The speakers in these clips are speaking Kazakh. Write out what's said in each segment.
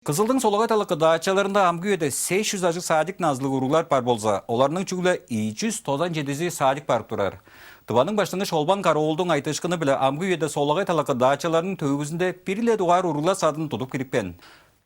Kızıldın Sologatalıkı dağçalarında Amgüye'de 500 acı sadik nazlı urular par bolza. Olarının çügüle 297'si sadik par durar. Tıvanın başlangıç olban Karaoğlu'nun aytışkını bile Amgüye'de Sologatalıkı dağçalarının tövüzünde biriyle duvar urular sadını tutup kiripken.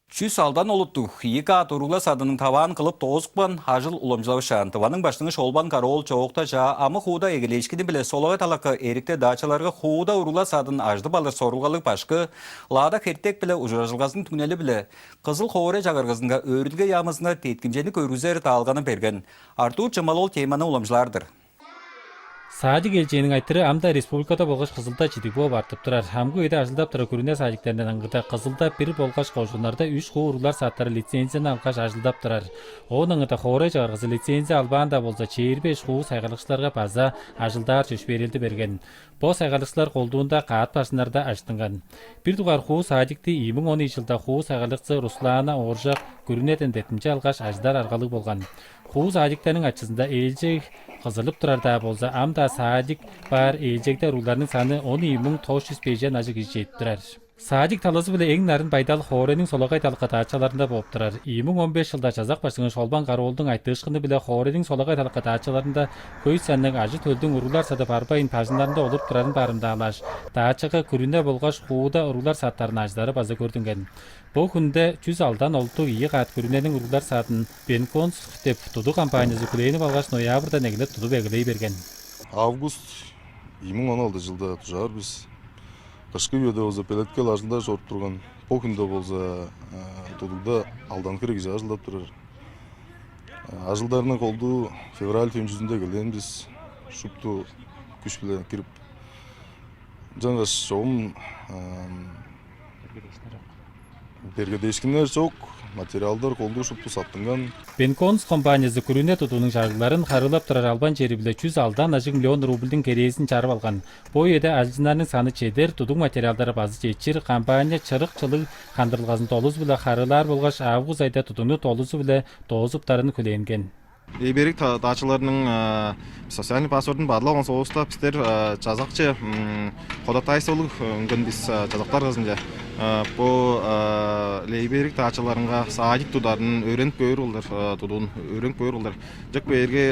Çüs aldan oluttu. Yıka urular sadının tavan kılıp toğuzukpan hajıl ulamcılavışan. Tıvanın başlangıç olban Karaoğlu çoğukta jağa amı huda egeleşkini bile Sologatalıkı erikte dağçalarga huda urular sadının ajdı balır sorulgalık başkı. Lağda kertek bile ucurajılgasının tüneli bile Kızıl Hoğre Jagargazınga örülge yağmasında tetkimceni körüzer tağılganı bergen. Artur Çamalol temanı ulamcılardır. Саадик элженин айтыры амда республикада болгоч кызылда жидик болуп артып турар. Хамгы үйдө ажылдап тура көрүнө саадиктеринен аңгыда кызылда бир болгоч кошунарда 3 уруулар сааттары лицензияны алгаш ажылдап турар. Онун аңгыда Хоорай Жагаргызы лицензия албаанда болсо чейир 5 хуу сайгалыкчыларга база ажылдаар чөч берилди берген. Бу сайгалыкчылар колдуунда каат башынарда аштынган. Бир дугар хуу саадикти 2010 жылда хуу сайгалыкчы Руслана Оржак көрүнөтен детинче алгаш аждар аргалык болгон. Хуу саадиктердин ачысында элжек кызылып турарда болса амда саадик бар элжекте руларның саны 10.905 ажы жетип турар. Саадик таласы биле эң нарын байдал Хооренин Сологай талыкка даачаларында болуп турар. 2015 жылда жазак башчыңы Олбан Кароолдун айтышкыны биле Хооренин Сологай талыкка даачаларында көй санның ажы төлдүн урулар сатып арбайын пажындарында олуп турарын барымда алаш. Даачага күрүнө болгоч хууда урулар саттарын аждары база көрдүнген. Бу күндө 100 алдан олту ийи кат көрүнөнүн урулар сатын Бенконс деп туду компаниясы күлейни балгаш ноябрда негилеп туду белгилей берген. Август 2016 жылда тужар биз кышкы үйдө болсо пелеткел ажылдар жоруп турган. Бу күндө болсо тудугда алдан керек ажылдап турар. Ажылдарына колду февраль түйүнчүсүндө келген биз шупту күч менен кирип жаңгаш чогум бергедешкинер жок, материалдар колду шупту саттынган. Бенконс компаниясы күрүнө тутуунун шаргыларын карылап турар албан жери биле 100 алдан ажы миллион рубльдин кересин чарып алган. Бу жерде ажынардын саны чедер, тудук материалдары базы жетчир, компания чырык-чылык кандырылгасын толус биле карылар болгоч август айда тутууну толусу биле тоозуптарын күлөнген. Эйберик даачыларының социальный паспортын бадлауын соғыста біздер жазақчы қодатайсылық үнгін біз жазақтар ғызында. Бұл лейберик даачыларынға саадик тударын өреніп көйір олдар, тудуын өреніп көйір олдар. Жақ бәйерге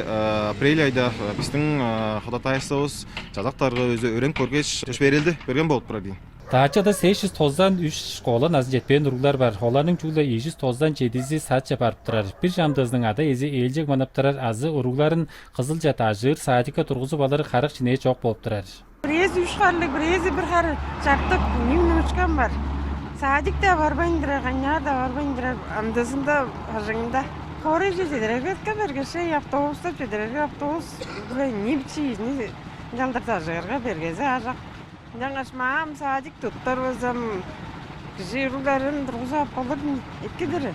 апрель айда біздің қодатайсылыз жазақтарға өзі өреніп көргеш берілді, берген болып тұрады. Даачада 593 школа назы жетпеген урулар бар. Оларның чугда 297 саатча барып турар. Бир жамдыздың ада эзи элжек манап турар азы урууларын кызылжа тажыр саатика тургузуп алары карык чинее чок болуп турар. Бірezi 3 қарлық, бірezi 1 қары чартып, немнучкан бар. Саадикте барбайындыра, ғанярда барбайындыра, амдасында, ажыңында. Хоорай жетедерге бергеше, автобуста жетедерге автобус, не бічи, не жалдырта жығырға бергезе ажақ. Жаңашмам саадик туттар өзім, жируларын тұрғызап алырын еккедірі.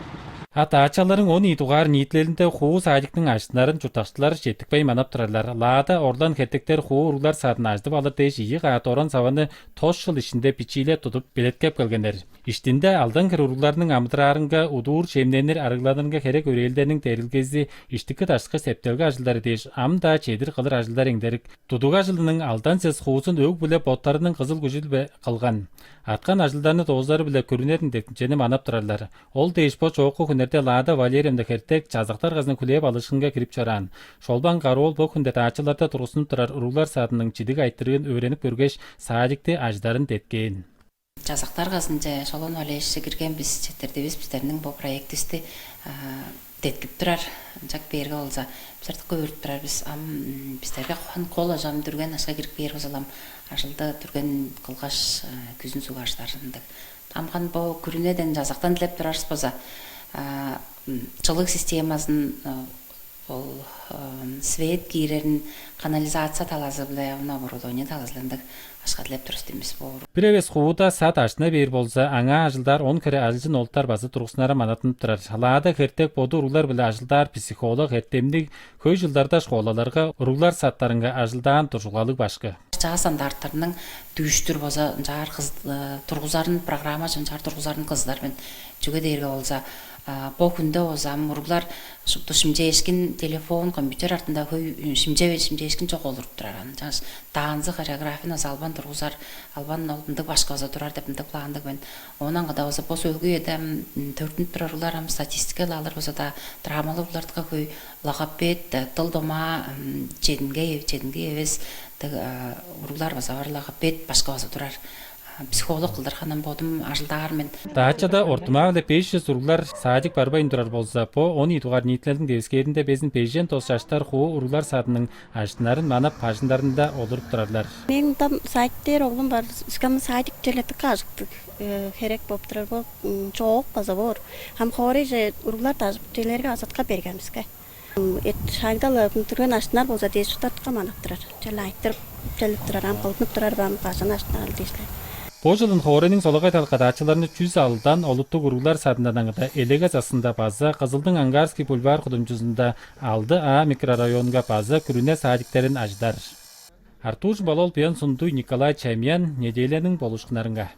Даачаларын 10 тугаар ниитлеринде хуу саадиктин ажтынарын журтакчылар жетикпей манап турарлар. Лаада ордан хеттектер хуу уруулар саатын аждып алыр деш ийи каат орон сабаны 9 жыл ичинде бичиле тутуп белеткеп келгендер. Иштинде алдан кир уруулардын амдыраарынга удуур чемненер арыгланырга керек өрелдеринин терилгези иштики ташкы септелге ажылдары деш амда чедир кылыр ажылдар эңдерик. Тудуга ажылдынын алдан сез хуусун өг биле боттарынын кызыл күжүл кылган. Аткан ажылдарны тоозлары биле көрүнөрүн детинчени манап турарлар. Ол дейшпо чоокку күнөрдө Лаада Валериемде кертек жазактар газын күлеп алышкынга кирип чаран. Шолбан Кароол бу күндө даачыларда тургусунуп турар уруулар саатынын чидик айттырыгын өрөнүп көргөч саадикти аждарын деткен. Жазактар газын же Шолон Валериевиче кирген биз четтердебиз биздердин бу проектисти деткип турар. Жак берге болса биздерди көбөртүп турар биз биздерге кол ажам дүрген ашка кирип берип алам. Ажылда түрген кылгаш күзүн сугаштарындык. Тамган бу күрүнөдөн жазактан dilep турарбыз болса чылык системасын ол свет кирерин канализация талазы биле оборудование талазландык ашка dilep турабыз дейбиз бу. Бир эбес хууда саат ашына бер болса аңа ажылдар 10 кere ажылжын олтар базы тургусунара манатынып турар. Лаада кертек боду уруулар биле ажылдар психолог эртемдик көй жылдарда школаларга уруулар саттарынга ажылдаан тургулалык башкы. Жаа стандарттарының түйүштүр болса жаар кыз тургузарын программа жар тургузарын кыздар мен жүгө дээрге болса По күндө озам уруглар шупту шимжешкин телефон, компьютер артында көй шимжешкин жок олуруп турар. Жаш таанзы хореографияны албан тургузар, албан олдунда башка оза турар деп мындай пландык мен. Онан гада оза бос өлгү эдем төртүн турарлар ам статистика алар оза да драмалар улардыга көй лагапет, тылдома, чединге эвес уруглар база бар лагапет башка оза турар. Психолог кылдырханан бодум ажылдагар мен. Даачада ортумагында 500 уруглар саадик барбайын турар болса, по 10 тугар нийтилердин дебискеринде безин пейжен тос жаштар хуу уруглар саатынын аштынарын манап пажындарында олуруп турарлар. Мен там сайттер оглум бар, скам садик желетик кажыктык керек болуп турар бул чоок база бар. Хам хориже уруглар тажыптелерге азатка бергенбизге. Шагдалы турган аштынар болса дес тутатка манап турар. Жалайттырып келип турар, ам кылынып турар, бам пажын аштынар дейсилер. По жылын Хоренин Сологай талкадаачыларыны 100 алдан олуттук уруглар саатындагы элеге жасында база Кызылдын Ангарский бульвар кудумчусунда алды А микрорайонга база күрүнө саадиктерин аждар. Артур Балол Пион Сунду Николай Чаймян неделенин болушкунарынга.